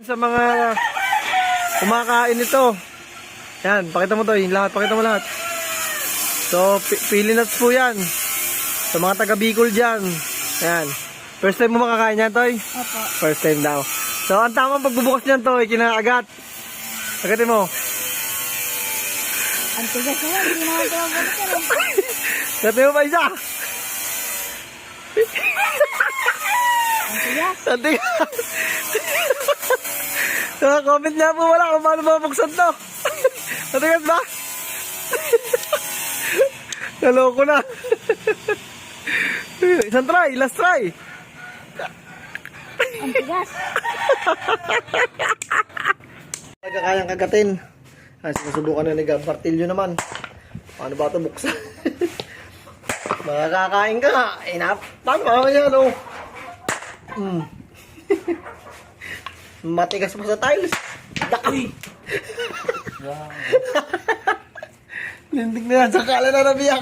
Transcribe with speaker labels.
Speaker 1: Sa mga kumakain ito. Yan, pakita mo to, yung lahat, pakita mo lahat. So, pili nuts po yan. Sa mga taga Bicol dyan. Yan. First time mo makakain yan, Toy?
Speaker 2: Opo.
Speaker 1: First time daw. So, ang tamang pagbubukas niyan, Toy, kinakagat. Agatin mo.
Speaker 2: Ang tigas naman, hindi naman ito ang balikan.
Speaker 1: Gatin mo pa isa.
Speaker 2: Ang tigas.
Speaker 1: Ang tigas. Comment na po wala kung paano mabuksan to. Matigas ba? Naloko na. Isang try, last try.
Speaker 2: Ang tigas.
Speaker 1: Kayang kagatin. Sinusubukan na ni Gab Martillo naman. Paano ba ito buksan? Makakakain ka nga. Paano ba yan, oh? Matigas pa sa tiles. Daki! Lindig na yan. Sakala na nabiyak.